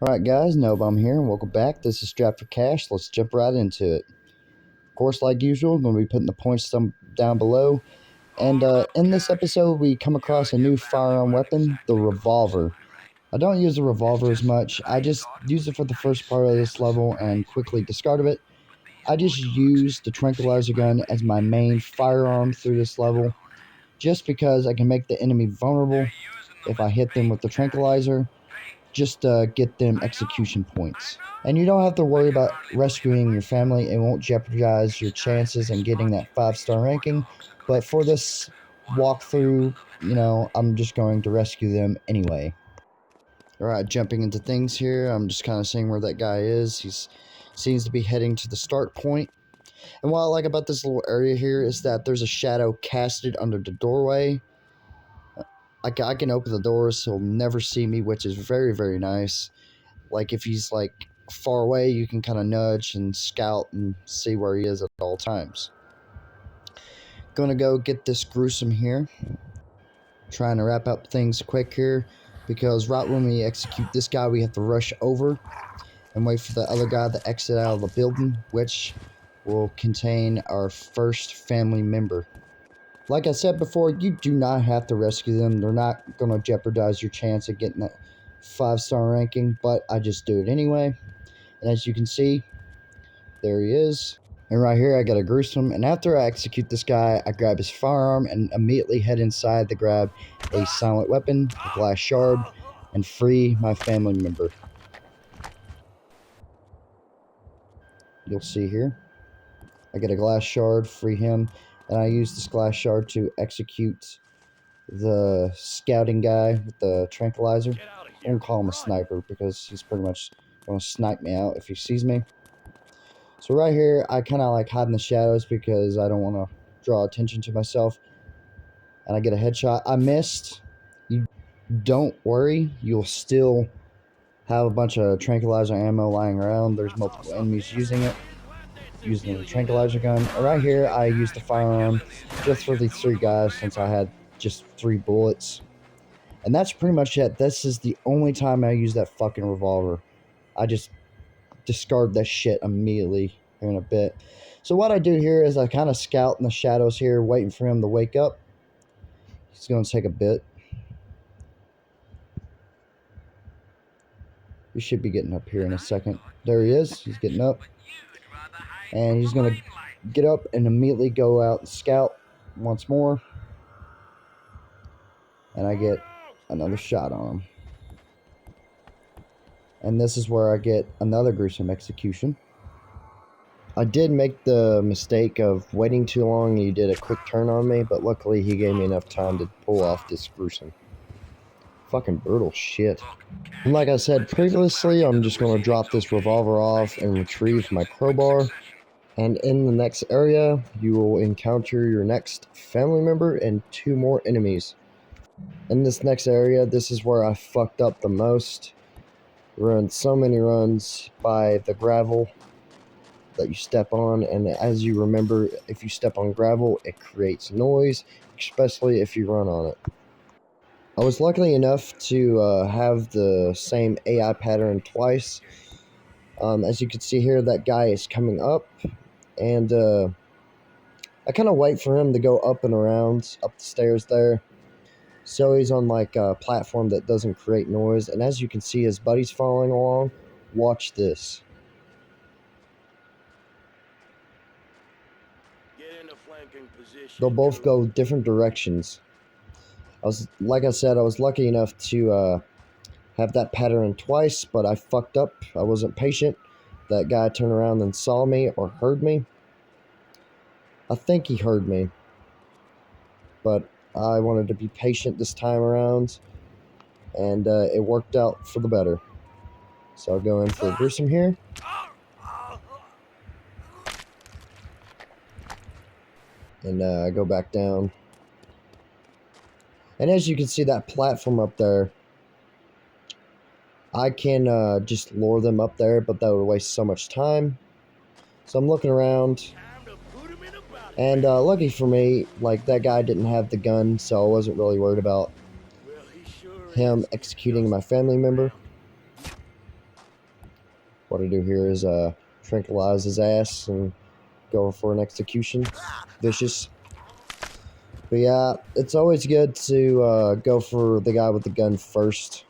Alright guys, Nailbomb here, and welcome back. This is Strapped for Cash. Let's jump right into it. Of course, like usual, I'm going to be putting the points down below. And in this episode, we come across a new firearm weapon, the revolver. I don't use the revolver as much. I just use it for the first part of this level and quickly discard of it. I just use the tranquilizer gun as my main firearm through this level, just because I can make the enemy vulnerable if I hit them with the tranquilizer, just to get them execution points. And you don't have to worry about rescuing your family. It won't jeopardize your chances in getting that 5-star ranking. But for this walkthrough, I'm just going to rescue them anyway. Alright, jumping into things here. I'm just kind of seeing where that guy is. He seems to be heading to the start point. And what I like about this little area here is that there's a shadow casted under the doorway. I can open the doors so he'll never see me, which is very, very nice. Like, if he's, like, far away, you can kind of nudge and scout and see where he is at all times. Gonna go get this gruesome here. Trying to wrap up things quick here, because right when we execute this guy, we have to rush over and wait for the other guy to exit out of the building, which will contain our first family member. Like I said before, you do not have to rescue them. They're not going to jeopardize your chance of getting that 5-star ranking, but I just do it anyway. And as you can see, there he is. And right here, I got a gruesome. And after I execute this guy, I grab his firearm and immediately head inside to grab a silent weapon, a glass shard, and free my family member. You'll see here. I get a glass shard, free him, and I use this glass shard to execute the scouting guy with the tranquilizer. I won't call him a sniper because he's pretty much going to snipe me out if he sees me. So right here, I kind of like hide in the shadows because I don't want to draw attention to myself. And I get a headshot. I missed. You don't worry. You'll still have a bunch of tranquilizer ammo lying around. There's multiple enemies using it. Using the tranquilizer gun. Right here, I used the firearm just for these 3 guys since I had just 3 bullets. And that's pretty much it. This is the only time I use that fucking revolver. I just discard that shit immediately here in a bit. So what I do here is I kind of scout in the shadows here, waiting for him to wake up. He's going to take a bit. He should be getting up here in a second. There he is. He's getting up. And he's going to get up and immediately go out and scout once more. And I get another shot on him. And this is where I get another gruesome execution. I did make the mistake of waiting too long and he did a quick turn on me, but luckily he gave me enough time to pull off this gruesome. Fucking brutal shit. And like I said previously, I'm just going to drop this revolver off and retrieve my crowbar. And in the next area, you will encounter your next family member and 2 more enemies. In this next area, this is where I fucked up the most. Ruined so many runs by the gravel that you step on, and as you remember, if you step on gravel, it creates noise, especially if you run on it. I was lucky enough to have the same AI pattern twice. As you can see here, that guy is coming up, and I kind of wait for him to go up and around, up the stairs there. So he's on like a platform that doesn't create noise, and as you can see, his buddy's following along. Watch this. They'll both go different directions. Like I said, I was lucky enough to have that pattern twice, but I fucked up. I wasn't patient. That guy turned around and saw me or heard me. I think he heard me, but I wanted to be patient this time around, and it worked out for the better. So I'll go in for a gruesome here. And I go back down. And as you can see, that platform up there, I can just lure them up there, but that would waste so much time. So I'm looking around. And lucky for me, like, that guy didn't have the gun, so I wasn't really worried about him executing my family member. What I do here is tranquilize his ass and go for an execution. Vicious. But yeah, it's always good to go for the guy with the gun first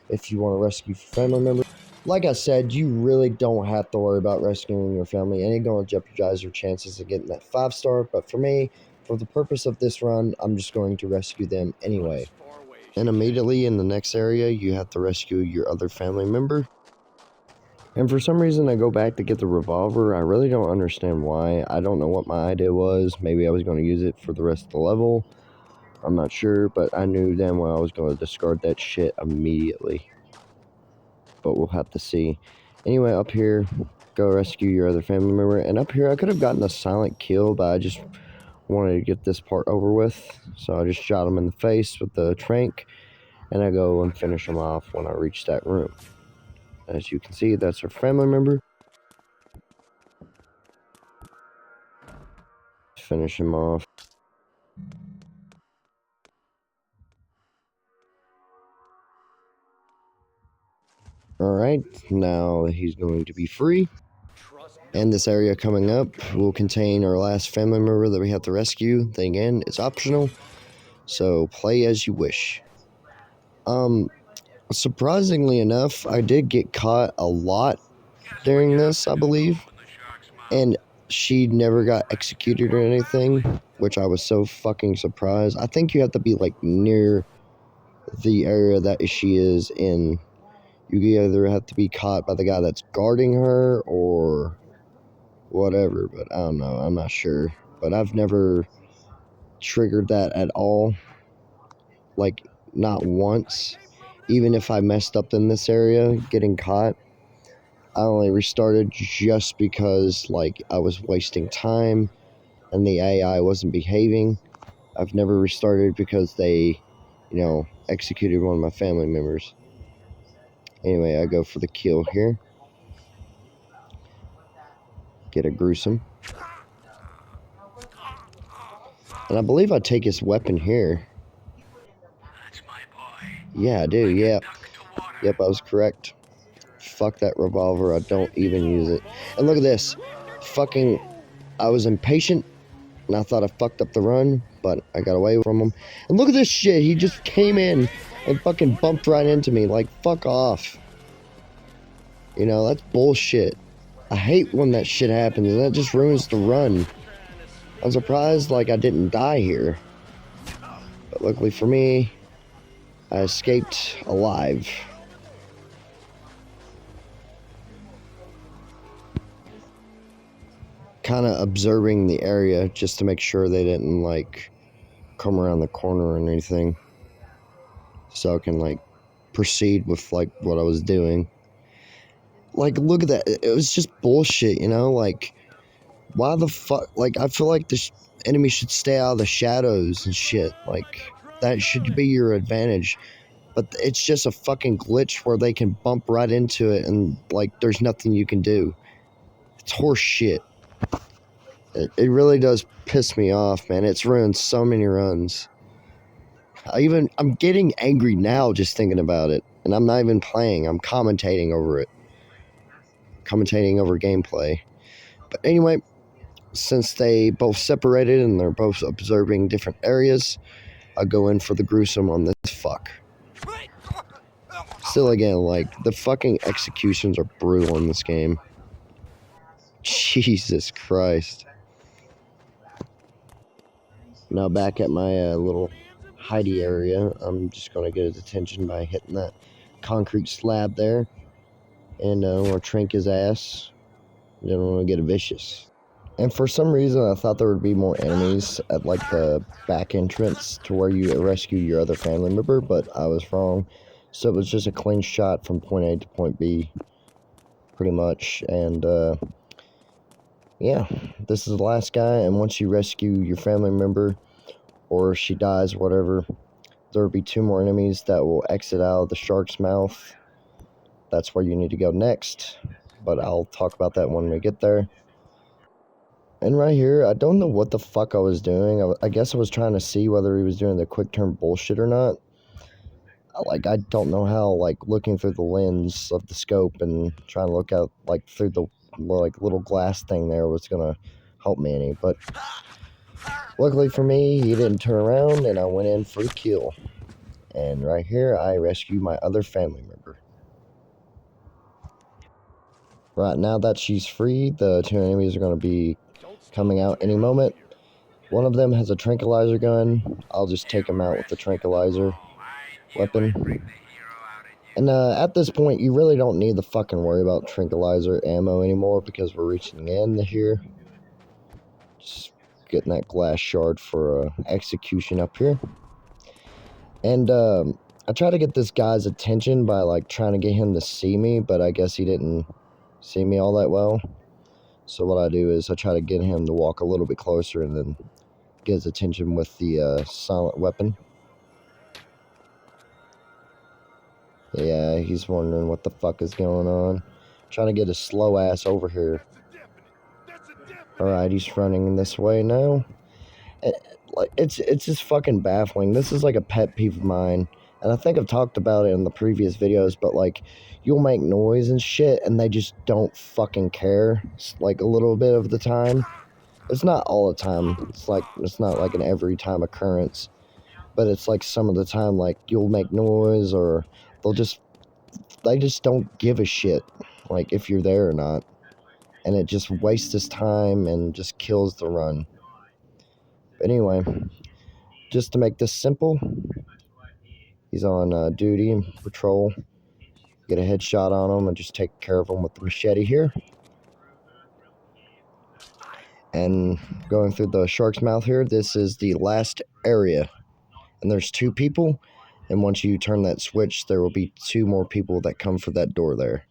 if you want to rescue your family member. Like I said, you really don't have to worry about rescuing your family. It ain't going to jeopardize your chances of getting that 5-star. But for me, for the purpose of this run, I'm just going to rescue them anyway. And immediately in the next area, you have to rescue your other family member. And for some reason, I go back to get the revolver. I really don't understand why. I don't know what my idea was. Maybe I was going to use it for the rest of the level. I'm not sure, but I knew damn well I was going to discard that shit immediately. But we'll have to see. Anyway, up here, go rescue your other family member. And up here, I could have gotten a silent kill, but I just wanted to get this part over with. So I just shot him in the face with the trank, and I go and finish him off when I reach that room. As you can see, that's our family member. Finish him off. Alright, now he's going to be free. And this area coming up will contain our last family member that we have to rescue. Then again, it's optional, so play as you wish. Surprisingly enough, I did get caught a lot during this, I believe. And she never got executed or anything, which I was so fucking surprised. I think you have to be like near the area that she is in. You either have to be caught by the guy that's guarding her or whatever, but I don't know. I'm not sure. But I've never triggered that at all. Like, not once. Even if I messed up in this area getting caught, I only restarted just because, like, I was wasting time and the AI wasn't behaving. I've never restarted because they, executed one of my family members. Anyway, I go for the kill here. Get a gruesome. And I believe I take his weapon here. Yeah, I do, yeah. Yep, I was correct. Fuck that revolver, I don't even use it. And look at this. I was impatient, and I thought I fucked up the run, but I got away from him. And look at this shit, he just came in and fucking bumped right into me. Like, fuck off. That's bullshit. I hate when that shit happens, and that just ruins the run. I'm surprised, I didn't die here. But luckily for me, I escaped alive. Kind of observing the area just to make sure they didn't, come around the corner or anything. So I can, proceed with, what I was doing. Look at that. It was just bullshit, why the fuck? I feel like the enemy should stay out of the shadows and shit. That should be your advantage. But it's just a fucking glitch where they can bump right into it and, there's nothing you can do. It's horse shit. It really does piss me off, man. It's ruined so many runs. I'm getting angry now just thinking about it. And I'm not even playing. I'm commentating over it. Commentating over gameplay. But anyway, since they both separated and they're both observing different areas, I'll go in for the gruesome on this fuck. Still, again, the fucking executions are brutal in this game. Jesus Christ. Now back at my little hidey area, I'm just going to get his attention by hitting that concrete slab there. And we'll trank his ass. Then we'll get a vicious. And for some reason, I thought there would be more enemies at the back entrance to where you rescue your other family member, but I was wrong. So it was just a clean shot from point A to point B, pretty much. And yeah, this is the last guy. And once you rescue your family member, or she dies, whatever, there will be 2 more enemies that will exit out of the shark's mouth. That's where you need to go next, but I'll talk about that when we get there. And right here, I don't know what the fuck I was doing. I guess I was trying to see whether he was doing the quick turn bullshit or not. like, I don't know how, like, looking through the lens of the scope and trying to look out, like, through the, like, little glass thing there was gonna help me any, but luckily for me, he didn't turn around, and I went in for the kill. And right here, I rescue my other family member. Right now that she's free, the two enemies are going to be coming out any moment. One of them has a tranquilizer gun. I'll just take him out with the tranquilizer weapon. And at this point, you really don't need to fucking worry about tranquilizer ammo anymore because we're reaching the end here. Just getting that glass shard for execution up here. And I try to get this guy's attention by like trying to get him to see me, but I guess he didn't see me all that well. So what I do is I try to get him to walk a little bit closer and then get his attention with the silent weapon. Yeah, he's wondering what the fuck is going on. Trying to get his slow ass over here. Alright, he's running this way now. It's just fucking baffling. This is like a pet peeve of mine. And I think I've talked about it in the previous videos, but like, you'll make noise and shit, and they just don't fucking care. It's like a little bit of the time. It's not all the time. It's not like an every time occurrence. But it's like some of the time, like, you'll make noise, or they just don't give a shit, like, if you're there or not. And it just wastes his time and just kills the run. But anyway, just to make this simple, he's on duty and patrol. Get a headshot on him and just take care of him with the machete here. And going through the shark's mouth here, this is the last area. And there's 2 people. And once you turn that switch, there will be 2 more people that come for that door there.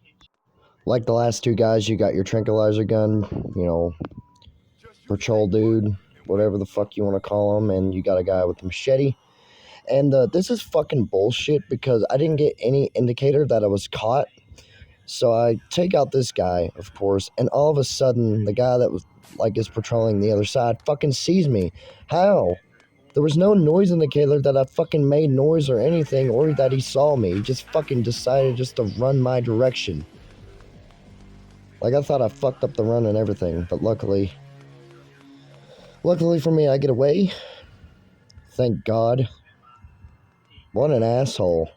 Like the last 2 guys, you got your tranquilizer gun, you know, patrol dude, whatever the fuck you want to call him, and you got a guy with a machete. And this is fucking bullshit because I didn't get any indicator that I was caught. So I take out this guy, of course, and all of a sudden, the guy that was, like, is patrolling the other side fucking sees me. How? There was no noise indicator that I fucking made noise or anything, or that he saw me. He just fucking decided just to run my direction. Like, I thought I fucked up the run and everything, but luckily for me, I get away. Thank God. What an asshole.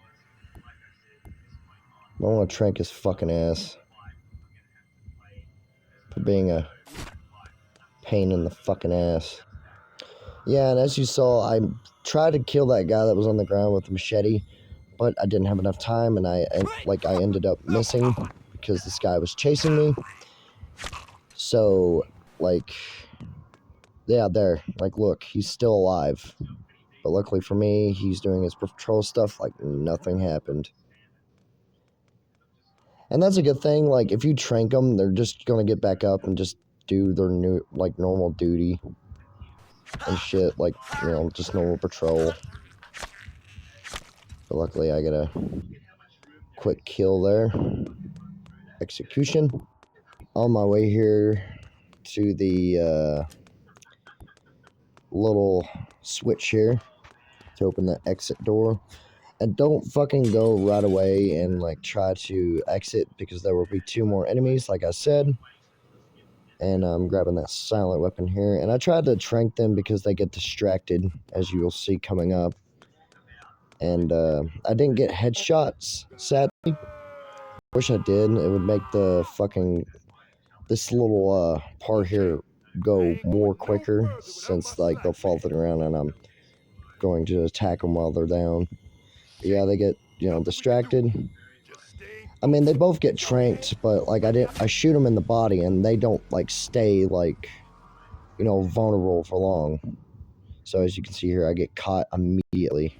I want to trank his fucking ass for being a pain in the fucking ass. Yeah, and as you saw, I tried to kill that guy that was on the ground with the machete, but I didn't have enough time, and I ended up missing because this guy was chasing me. So, like, yeah, there, like, look, he's still alive. But luckily for me, he's doing his patrol stuff like nothing happened. And that's a good thing. Like, if you trank them, they're just gonna get back up and just do their new, like, normal duty and shit, like, you know, just normal patrol. But luckily, I get a quick kill there. Execution. On my way here to the little switch here to open the exit door. And don't fucking go right away and, like, try to exit because there will be 2 more enemies, like I said. And I'm grabbing that silent weapon here. And I tried to trank them because they get distracted, as you will see coming up. And I didn't get headshots, sadly. Wish I did. It would make the fucking, this little part here go more quicker, since, like, they'll fall to the ground and I'm going to attack them while they're down. But yeah, they get, you know, distracted. I mean, they both get tranked, but, like, I shoot them in the body and they don't, like, stay, like, you know, vulnerable for long. So as you can see here, I get caught immediately.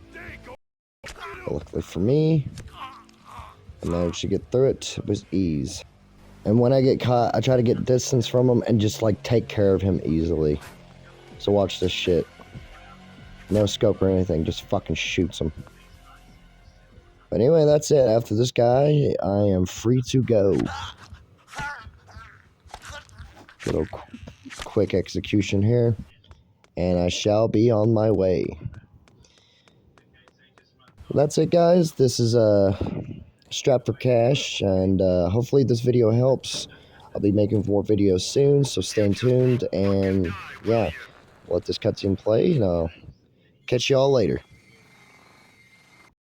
But luckily for me, I managed to get through it with ease. And when I get caught, I try to get distance from him and just, like, take care of him easily. So watch this shit. No scope or anything, just fucking shoots him. But anyway, that's it. After this guy, I am free to go. Little quick execution here. And I shall be on my way. that's it, guys. This is Strap for Cash, and hopefully this video helps. I'll be making more videos soon, so stay tuned, and yeah, let this cutscene play, and I'll catch y'all later.